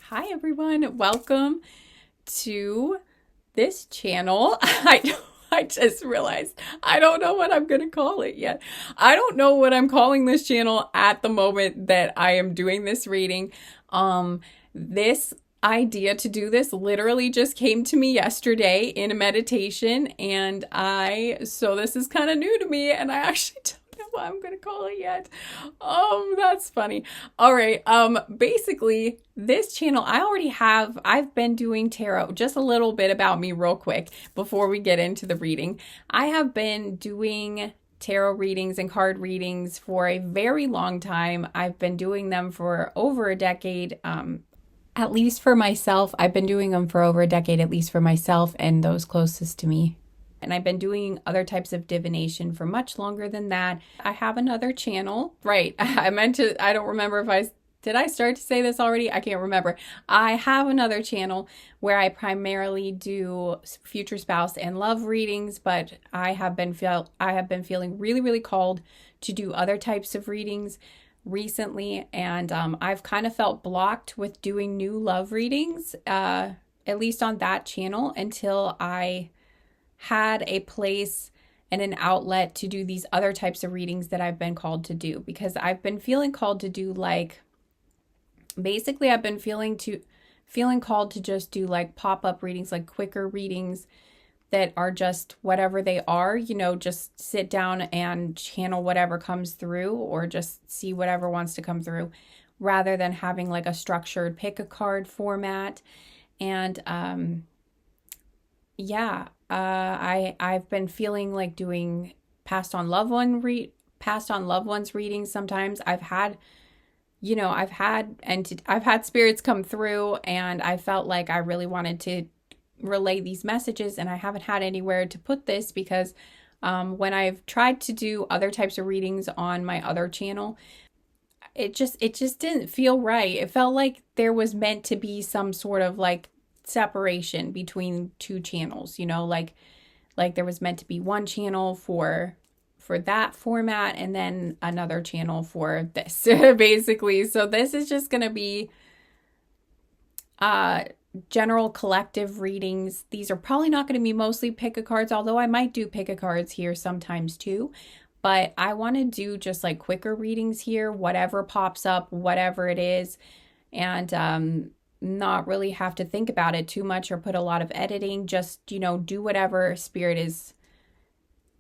Hi everyone, welcome to this channel. I just realized I don't know what I'm going to call it yet. I don't know what I'm calling this channel at the moment that I am doing this reading. This idea to do this literally just came to me yesterday in a meditation, and so this is kind of new to me, and I actually don't know what I'm gonna call it yet. That's funny. All right. Basically, this channel I've been doing tarot. Just a little bit about me real quick before we get into the reading. I have been doing tarot readings and card readings for a very long time. I've been doing them for over a decade. At least for myself, I've been doing them for over a decade, at least for myself and those closest to me. And I've been doing other types of divination for much longer than that. I have another channel. Right. I don't remember if did I start to say this already? I can't remember. I have another channel where I primarily do future spouse and love readings, but I have been feeling really, really called to do other types of readings recently, and I've kind of felt blocked with doing new love readings, at least on that channel, until I had a place and an outlet to do these other types of readings that I've been called to do, because I've been feeling called to do I've been feeling called to just do like pop-up readings, like quicker readings that are just whatever they are, just sit down and channel whatever comes through, or just see whatever wants to come through, rather than having like a structured pick a card format. And I've been feeling like doing past on loved ones readings. Sometimes I've had spirits come through, and I felt like I really wanted to relay these messages, and I haven't had anywhere to put this, because when I've tried to do other types of readings on my other channel, it just didn't feel right. It felt like there was meant to be some sort of like separation between two channels, like there was meant to be one channel for that format and then another channel for this, basically. So this is just going to be general collective readings. These are probably not going to be mostly pick a cards, although I might do pick a cards here sometimes too. But I want to do just like quicker readings here, whatever pops up, whatever it is, and not really have to think about it too much or put a lot of editing. Just, do whatever spirit is,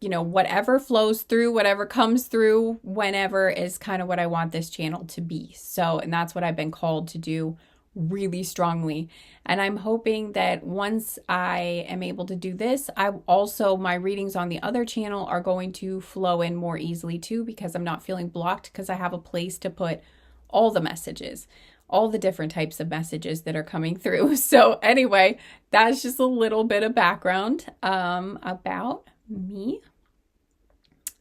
whatever flows through, whatever comes through, whenever, is kind of what I want this channel to be. So, and that's what I've been called to do really strongly. And I'm hoping that once I am able to do this, my readings on the other channel are going to flow in more easily too, because I'm not feeling blocked, because I have a place to put all the messages, all the different types of messages that are coming through. So anyway, that's just a little bit of background about me.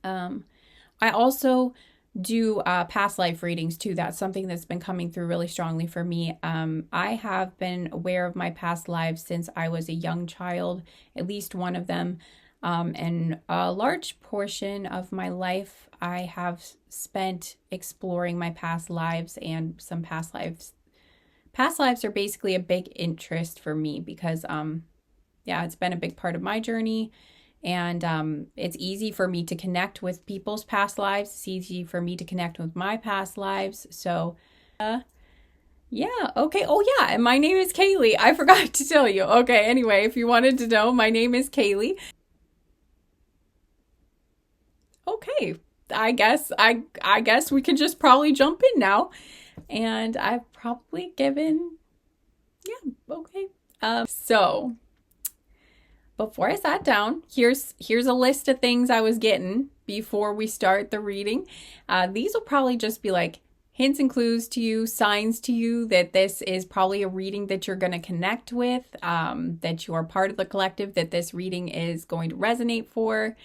I also do past life readings too. That's something that's been coming through really strongly for me. I have been aware of my past lives since I was a young child, at least one of them. And a large portion of my life I have spent exploring my past lives and some past lives. Past lives are basically a big interest for me because, it's been a big part of my journey. And it's easy for me to connect with people's past lives. It's easy for me to connect with my past lives. So, okay. Oh, yeah. And my name is Kaylee. I forgot to tell you. Okay. Anyway, if you wanted to know, my name is Kaylee. Okay. I guess we can just probably jump in now. And I've probably given, okay. So before I sat down, here's a list of things I was getting before we start the reading. These will probably just be like hints and clues to you, signs to you that this is probably a reading that you're going to connect with, that you are part of the collective, that this reading is going to resonate for.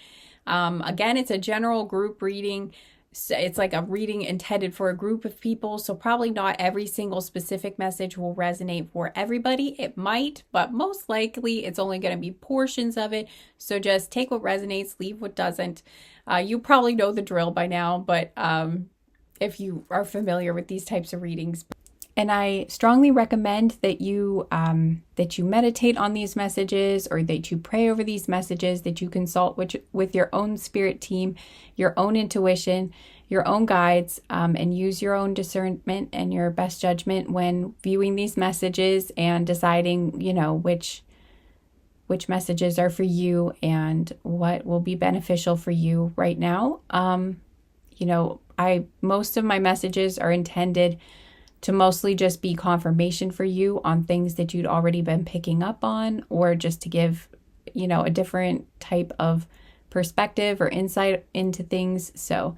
Again, it's a general group reading. So it's like a reading intended for a group of people. So probably not every single specific message will resonate for everybody. It might, but most likely it's only going to be portions of it. So just take what resonates, leave what doesn't. You probably know the drill by now, but if you are familiar with these types of readings. And I strongly recommend that you meditate on these messages, or that you pray over these messages, that you consult with your own spirit team, your own intuition, your own guides, and use your own discernment and your best judgment when viewing these messages and deciding, which messages are for you and what will be beneficial for you right now. Most of my messages are intended to mostly just be confirmation for you on things that you'd already been picking up on, or just to give, a different type of perspective or insight into things. So,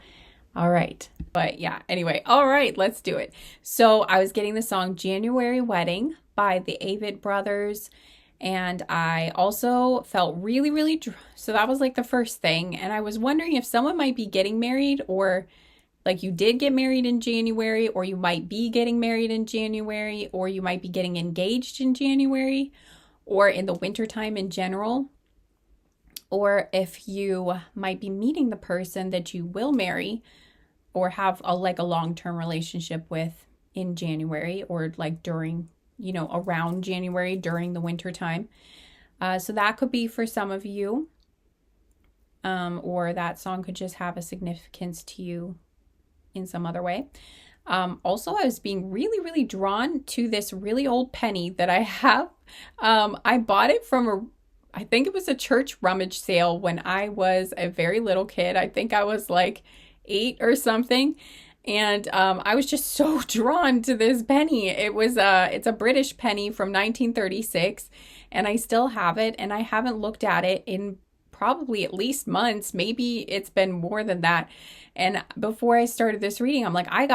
all right. But yeah, anyway, all right, let's do it. So I was getting the song January Wedding by the Avett Brothers. And I also felt really, really, so that was like the first thing. And I was wondering if someone might be getting married, or like you did get married in January, or you might be getting married in January, or you might be getting engaged in January, or in the wintertime in general. Or if you might be meeting the person that you will marry or have a long-term relationship with in January, or like during, around January during the wintertime. So that could be for some of you. Or that song could just have a significance to you in some other way. Also, I was being really, really drawn to this really old penny that I have. I bought it from I think it was a church rummage sale when I was a very little kid. I think I was like 8 or something. And I was just so drawn to this penny. It's a British penny from 1936, and I still have it, and I haven't looked at it in probably at least months. Maybe it's been more than that. And before I started this reading, I'm like, I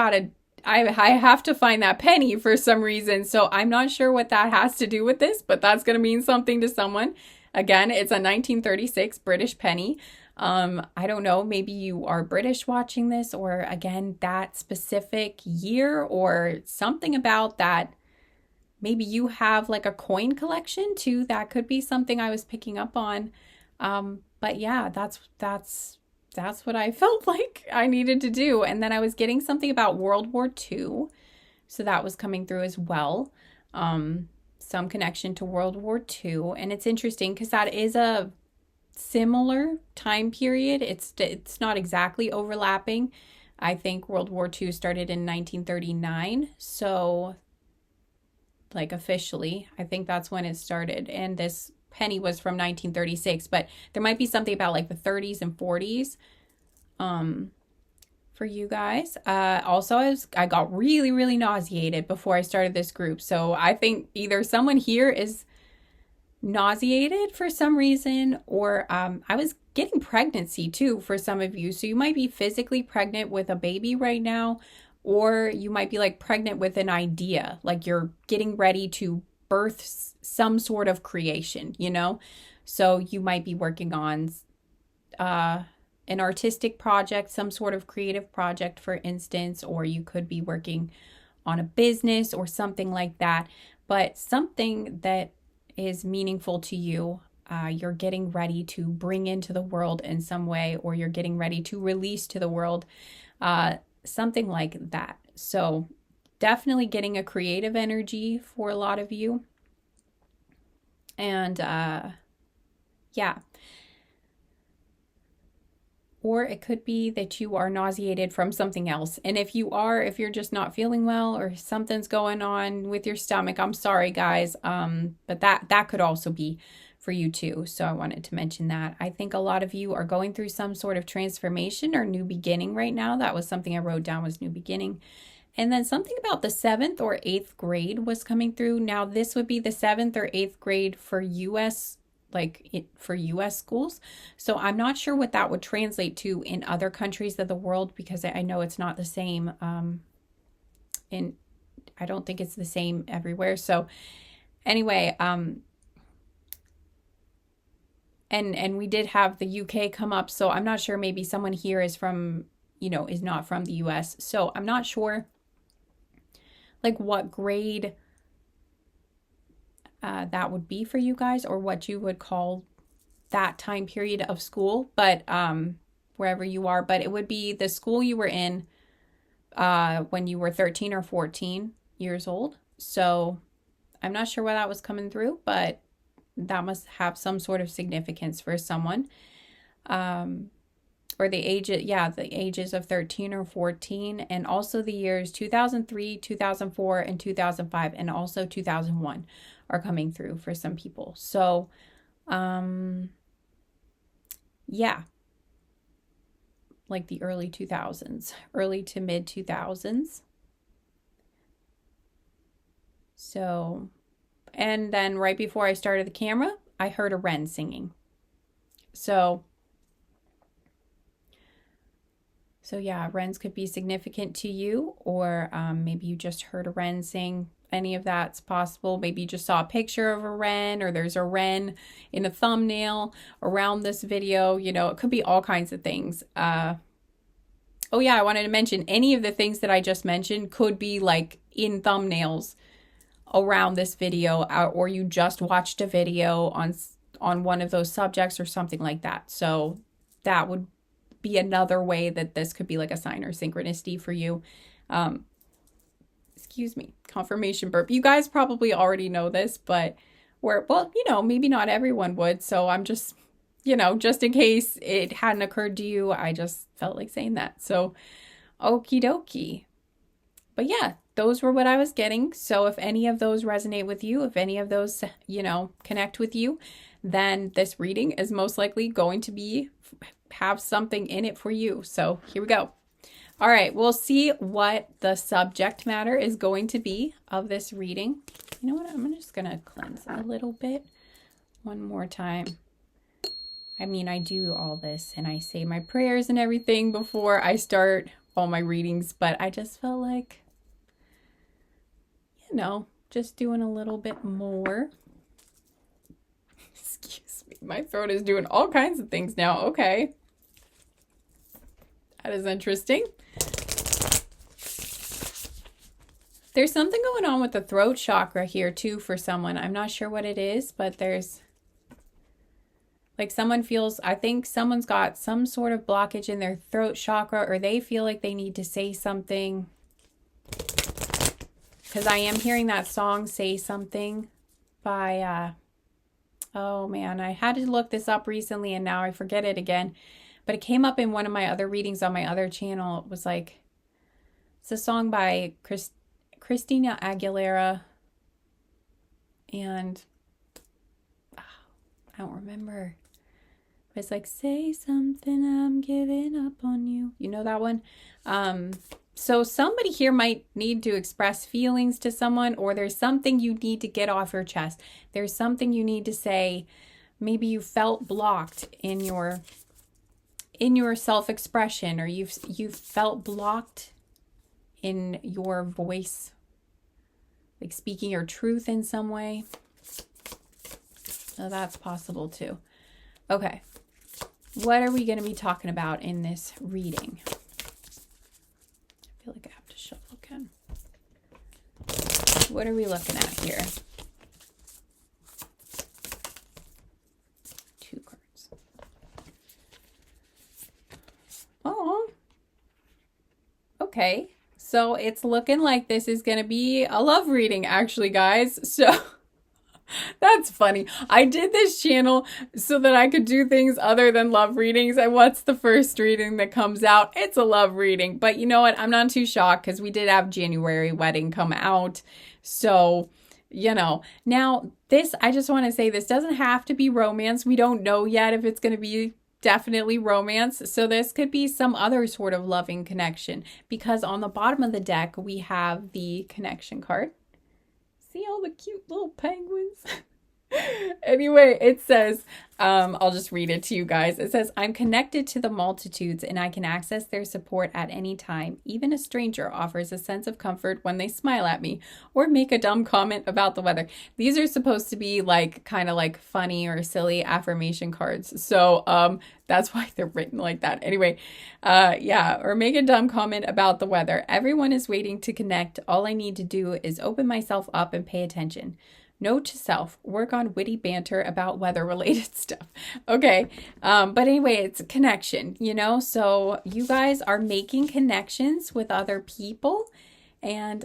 have to find that penny for some reason. So I'm not sure what that has to do with this, but that's going to mean something to someone. Again, it's a 1936 British penny. I don't know, maybe you are British watching this, or again, that specific year, or something about that. Maybe you have like a coin collection too. That could be something I was picking up on. But yeah, that's what I felt like I needed to do. And then I was getting something about World War II. So that was coming through as well. Some connection to World War II. And it's interesting because that is a similar time period. It's not exactly overlapping. I think World War II started in 1939. So like officially, I think that's when it started. And this penny was from 1936, but there might be something about like the 30s and 40s for you guys. Also, I got really, really nauseated before I started this group. So I think either someone here is nauseated for some reason, or I was getting pregnancy too for some of you. So you might be physically pregnant with a baby right now, or you might be like pregnant with an idea, like you're getting ready to birth some sort of creation, So you might be working on an artistic project, some sort of creative project, for instance, or you could be working on a business or something like that, but something that is meaningful to you. You're getting ready to bring into the world in some way, or you're getting ready to release to the world, something like that. So definitely getting a creative energy for a lot of you. And yeah. Or it could be that you are nauseated from something else. And if you're just not feeling well, or something's going on with your stomach, I'm sorry, guys. But that could also be for you too. So I wanted to mention that. I think a lot of you are going through some sort of transformation or new beginning right now. That was something I wrote down, was new beginning. And then something about the 7th or 8th grade was coming through. Now this would be the 7th or 8th grade for U.S. for U.S. schools. So I'm not sure what that would translate to in other countries of the world, because I know it's not the same. I don't think it's the same everywhere. So anyway, and we did have the UK come up. So I'm not sure, maybe someone here is from, is not from the US. So I'm not sure like what grade that would be for you guys, or what you would call that time period of school, but wherever you are. But it would be the school you were in when you were 13 or 14. years old. So I'm not sure where that was coming through, but that must have some sort of significance for someone. Or the ages of 13 or 14, and also the years 2003, 2004, and 2005, and also 2001 are coming through for some people. So, yeah, like the early 2000s, early to mid 2000s. So, and then right before I started the camera, I heard a wren singing. So yeah, wrens could be significant to you, or maybe you just heard a wren sing. Any of that's possible. Maybe you just saw a picture of a wren, or there's a wren in a thumbnail around this video. You know, it could be all kinds of things. Oh yeah, I wanted to mention any of the things that I just mentioned could be like in thumbnails around this video, or you just watched a video on one of those subjects or something like that. So that would be another way that this could be like a sign or synchronicity for you. Excuse me, confirmation burp. You guys probably already know this, but maybe not everyone would. So I'm just, just in case it hadn't occurred to you, I just felt like saying that. So okie dokie. But yeah, those were what I was getting. So if any of those resonate with you, if any of those, connect with you, then this reading is most likely going to have something in it for you. So here we go. All right, we'll see what the subject matter is going to be of this reading. You know what? I'm just going to cleanse a little bit one more time. I mean, I do all this and I say my prayers and everything before I start all my readings, but I just felt like, just doing a little bit more. Excuse me. My throat is doing all kinds of things now. Okay. That is interesting. There's something going on with the throat chakra here too for someone. I'm not sure what it is, but there's like I think someone's got some sort of blockage in their throat chakra, or they feel like they need to say something. Because I am hearing that song, Say Something, by, oh man, I had to look this up recently and now I forget it again. But it came up in one of my other readings on my other channel. It was like, it's a song by Christina Aguilera. And I don't remember. It's like, say something, I'm giving up on you. You know that one? So somebody here might need to express feelings to someone, or there's something you need to get off your chest. There's something you need to say. Maybe you felt blocked in your self-expression, or you've felt blocked in your voice, like speaking your truth in some way. So that's possible too. Okay. What are we going to be talking about in this reading? I feel like I have to shuffle again. What are we looking at here? 2 cards. Oh. Okay. So it's looking like this is going to be a love reading, actually, guys. So that's funny. I did this channel so that I could do things other than love readings. And what's the first reading that comes out? It's a love reading. But you know what? I'm not too shocked because we did have January Wedding come out. So, now this, I just want to say this doesn't have to be romance. We don't know yet if it's going to be definitely romance. So this could be some other sort of loving connection, because on the bottom of the deck, we have the connection card. See all the cute little penguins? Anyway, it says, I'll just read it to you guys. It says, I'm connected to the multitudes and I can access their support at any time. Even a stranger offers a sense of comfort when they smile at me or make a dumb comment about the weather. These are supposed to be like kind of like funny or silly affirmation cards. So that's why they're written like that. Anyway, or make a dumb comment about the weather. Everyone is waiting to connect. All I need to do is open myself up and pay attention. Note to self, work on witty banter about weather-related stuff. Okay, but anyway, it's a connection, so you guys are making connections with other people, And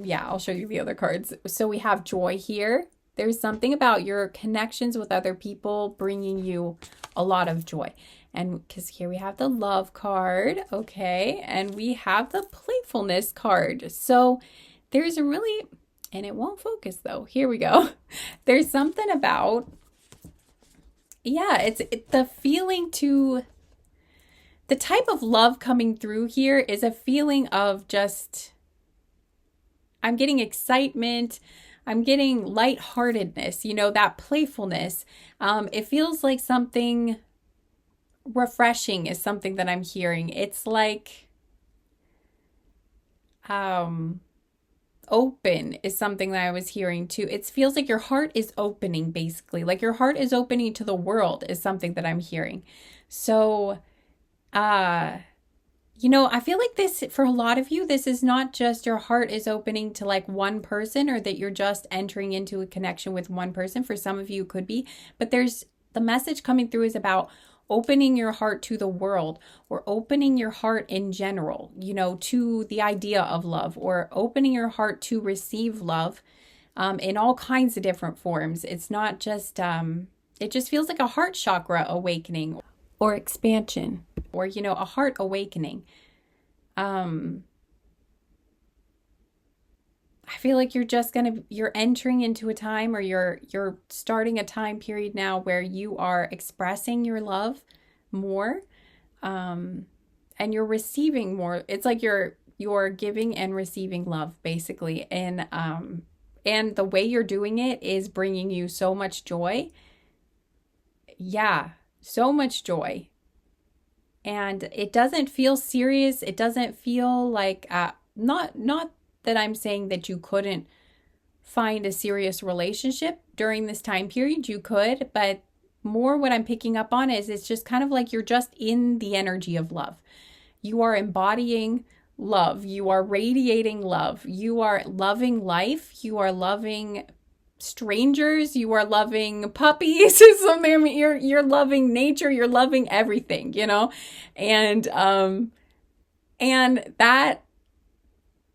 yeah, I'll show you the other cards. So we have joy here. There's something about your connections with other people bringing you a lot of joy. And because here we have the love card, okay, and we have the playfulness card. So there's a really, and it won't focus though. Here we go. There's something about, yeah, it's the feeling to, the type of love coming through here is a feeling of just, I'm getting excitement. I'm getting lightheartedness, you know, that playfulness. It feels like something refreshing is something that I'm hearing. It's like open is something that I was hearing too. It feels like your heart is opening, basically. Like your heart is opening to the world is something that I'm hearing. So, you know, I feel like this, for a lot of you, this is not just your heart is opening to like one person or that you're just entering into a connection with one person. For some of you, it could be, but there's the message coming through is about opening your heart to the world or opening your heart in general, you know, to the idea of love or opening your heart to receive love in all kinds of different forms. It's not just, it just feels like a heart chakra awakening or expansion or, you know, a heart awakening. I feel like you're entering into a time or you're starting a time period now where you are expressing your love more, and you're receiving more. It's like you're giving and receiving love basically. And the way you're doing it is bringing you so much joy. Yeah, so much joy. And it doesn't feel serious. It doesn't feel like not that I'm saying that you couldn't find a serious relationship during this time period. You could, but more what I'm picking up on is it's just kind of like you're just in the energy of love. You are embodying love. You are radiating love. You are loving life. You are loving strangers. You are loving puppies. Something. I mean, you're loving nature. You're loving everything. You know, and that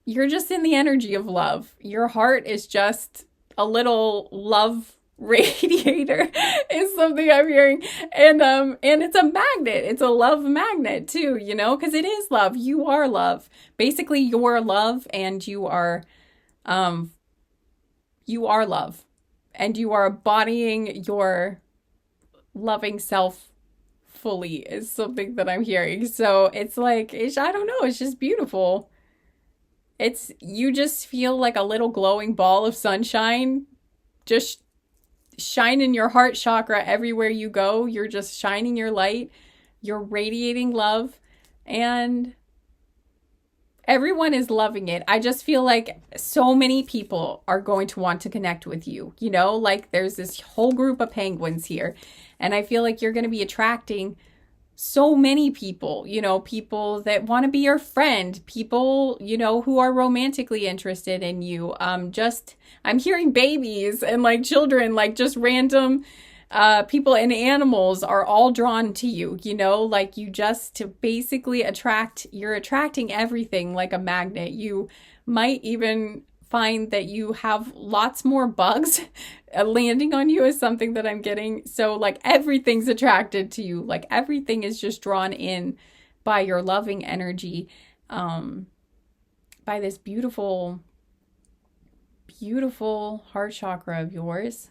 you're just in the energy of love. Your heart is just a little love radiator is something I'm hearing. And it's a magnet. It's a love magnet too, you know, because it is love. You are love. Basically, you're love and you are love. And you are embodying your loving self fully is something that I'm hearing. So it's like, I don't know, it's just beautiful. It's, you just feel like a little glowing ball of sunshine just shining your heart chakra everywhere you go. You're just shining your light. You're radiating love. And everyone is loving it. I just feel like so many people are going to want to connect with you. You know, like there's this whole group of penguins here. And I feel like you're going to be attracting so many people, you know, people that want to be your friend, people, you know, who are romantically interested in you. I'm hearing babies and like children, like just random people and animals are all drawn to you, you know, like you just to basically you're attracting everything like a magnet. You might even find that you have lots more bugs landing on you is something that I'm getting. So like everything's attracted to you. Like everything is just drawn in by your loving energy, by this beautiful, beautiful heart chakra of yours.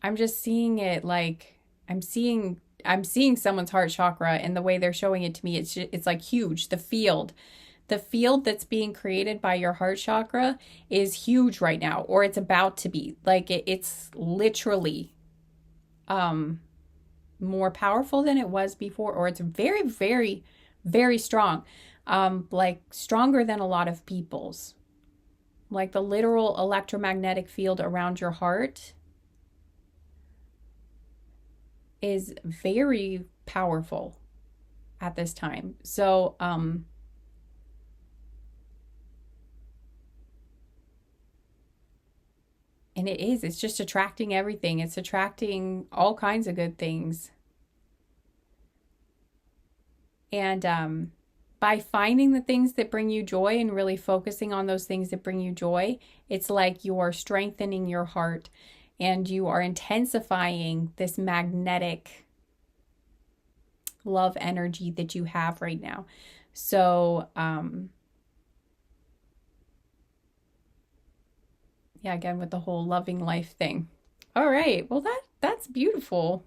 I'm just seeing it like I'm seeing someone's heart chakra and the way they're showing it to me, it's like huge. The field that's being created by your heart chakra is huge right now, or it's about to be. Like it's literally more powerful than it was before, or it's very, very, very strong. Like stronger than a lot of people's. Like the literal electromagnetic field around your heart is very powerful at this time. So, and it's just attracting everything. It's attracting all kinds of good things. And by finding the things that bring you joy and really focusing on those things that bring you joy, it's like you're strengthening your heart and you are intensifying this magnetic love energy that you have right now. So, yeah, again, with the whole loving life thing. All right. Well, that's beautiful.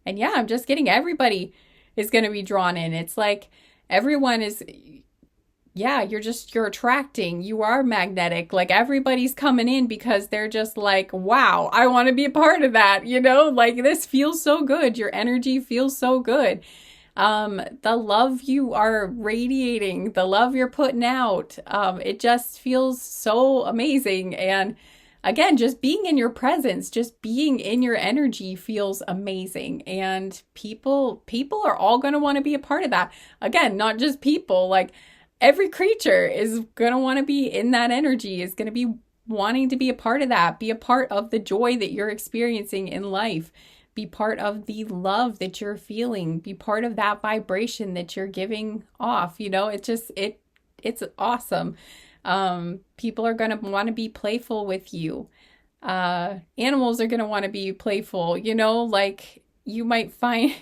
And yeah, I'm just getting everybody is going to be drawn in. It's like everyone is, yeah, you're attracting, you are magnetic. Like everybody's coming in because they're just like, wow, I want to be a part of that. Like this feels so good. Your energy feels so good. The love you are radiating, the love you're putting out, it just feels so amazing. And again, just being in your presence, just being in your energy feels amazing. And people are all going to want to be a part of that. Again, not just people, like every creature is going to want to be in that energy, is going to be wanting to be a part of that, be a part of the joy that you're experiencing in life, be part of the love that you're feeling, be part of that vibration that you're giving off. It's awesome. People are going to want to be playful with you. Animals are going to want to be playful, like you might find,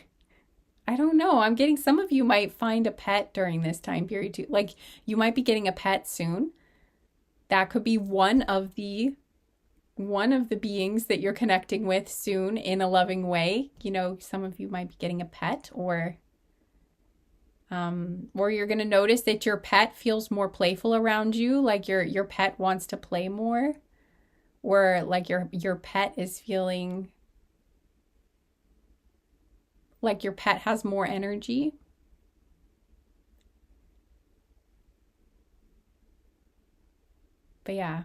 I don't know, I'm getting some of you might find a pet during this time period too. Like you might be getting a pet soon. That could be one of the beings that you're connecting with soon in a loving way. Some of you might be getting a pet, or you're going to notice that your pet feels more playful around you, like your pet wants to play more, or like your pet is feeling like your pet has more energy. But yeah.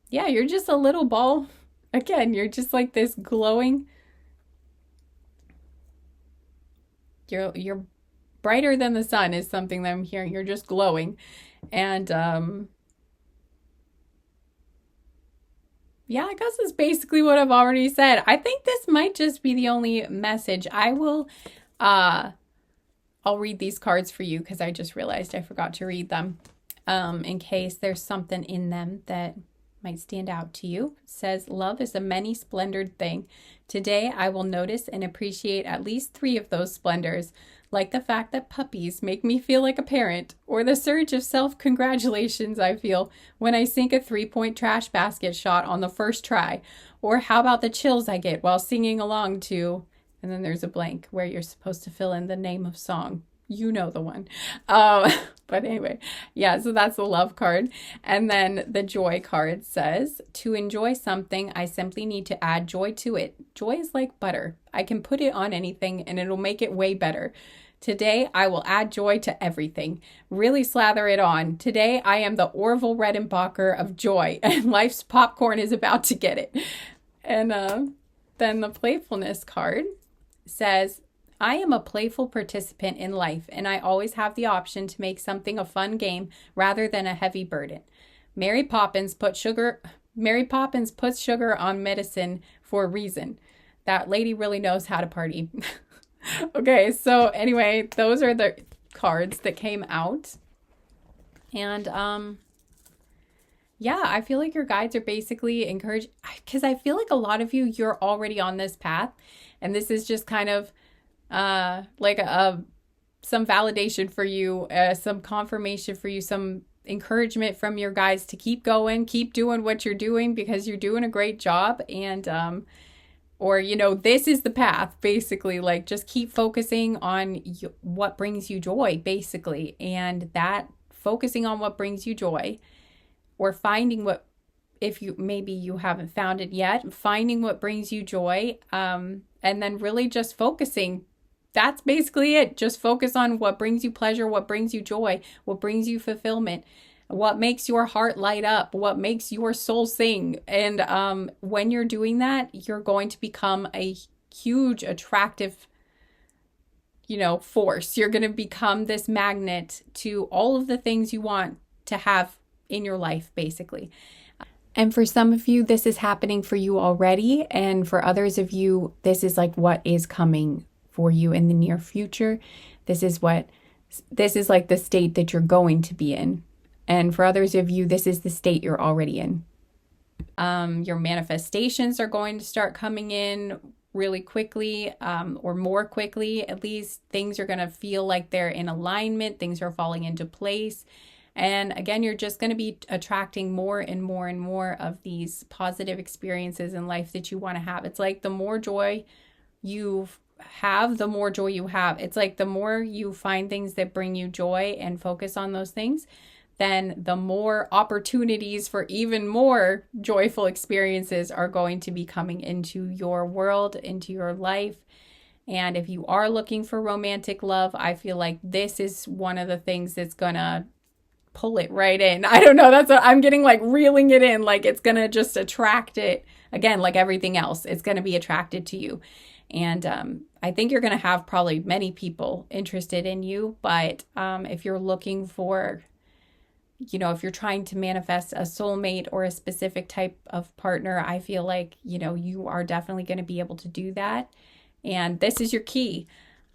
Yeah, you're just a little ball. Again, you're just like this glowing. You're brighter than the sun is something that I'm hearing. You're just glowing. And yeah, I guess that's basically what I've already said. I think this might just be the only message. I'll read these cards for you because I just realized I forgot to read them. In case there's something in them that might stand out to you. It says, love is a many splendored thing. Today, I will notice and appreciate at least 3 of those splendors, like the fact that puppies make me feel like a parent, or the surge of self-congratulations I feel when I sink a 3-point trash basket shot on the first try, or how about the chills I get while singing along to, and then there's a blank where you're supposed to fill in the name of song. You know the one. But anyway, yeah, so that's the love card. And then the joy card says, to enjoy something, I simply need to add joy to it. Joy is like butter. I can put it on anything and it'll make it way better. Today, I will add joy to everything. Really slather it on. Today, I am the Orville Redenbacher of joy, and life's popcorn is about to get it. And then the playfulness card says, I am a playful participant in life, and I always have the option to make something a fun game rather than a heavy burden. Mary Poppins puts sugar on medicine for a reason. That lady really knows how to party. Okay, so anyway, those are the cards that came out. And yeah, I feel like your guides are basically encouraged, because I feel like a lot of you, you're already on this path, and this is just kind of like some validation for you, some confirmation for you, some encouragement from your guides to keep going, keep doing what you're doing, because you're doing a great job. And or this is the path, basically. Like, just keep focusing on what brings you joy, basically. And that focusing on what brings you joy, or finding what, if you haven't found it yet, finding what brings you joy, and then really just focusing. That's basically it. Just focus on what brings you pleasure, what brings you joy, what brings you fulfillment, what makes your heart light up, what makes your soul sing. And when you're doing that, you're going to become a huge, attractive, force. You're going to become this magnet to all of the things you want to have in your life, basically. And for some of you, this is happening for you already. And for others of you, this is like what is coming for you in the near future. This is like the state that you're going to be in. And for others of you, this is the state you're already in. Your manifestations are going to start coming in really quickly, or more quickly. At least things are going to feel like they're in alignment. Things are falling into place. And again, you're just going to be attracting more and more and more of these positive experiences in life that you want to have. It's like the more joy you have, the more joy you have. It's like the more you find things that bring you joy and focus on those things, then the more opportunities for even more joyful experiences are going to be coming into your world, into your life. And if you are looking for romantic love, I feel like this is one of the things that's going to pull it right in. I don't know. That's what I'm getting, like reeling it in. Like it's going to just attract it again, like everything else. It's going to be attracted to you. And I think you're going to have probably many people interested in you. But if you're looking for, if you're trying to manifest a soulmate or a specific type of partner, I feel like, you are definitely going to be able to do that. And this is your key.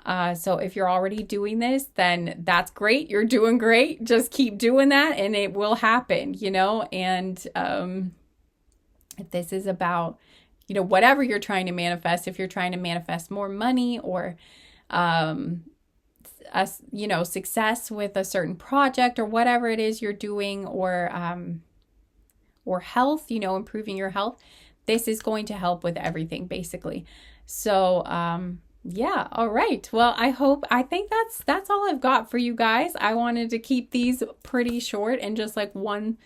So if you're already doing this, then that's great. You're doing great. Just keep doing that and it will happen, and if this is about, whatever you're trying to manifest, if you're trying to manifest more money or, success with a certain project or whatever it is you're doing, or health, improving your health, this is going to help with everything basically. So, yeah. All right. Well, I think that's all I've got for you guys. I wanted to keep these pretty short and just like one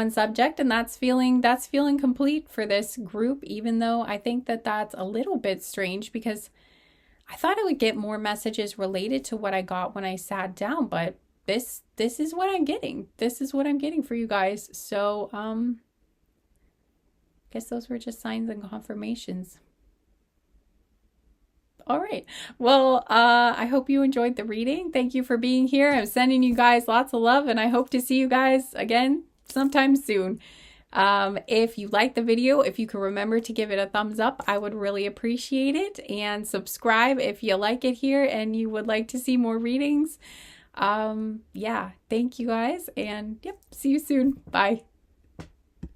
subject, and that's feeling complete for this group, even though I think that's a little bit strange because I thought I would get more messages related to what I got when I sat down, but this is what I'm getting. This is what I'm getting for you guys. So, I guess those were just signs and confirmations. All right. Well, I hope you enjoyed the reading. Thank you for being here. I'm sending you guys lots of love, and I hope to see you guys again sometime soon. If you like the video, if you can remember to give it a thumbs up, I would really appreciate it. And subscribe if you like it here and you would like to see more readings. Yeah, thank you guys. And yep, see you soon. Bye.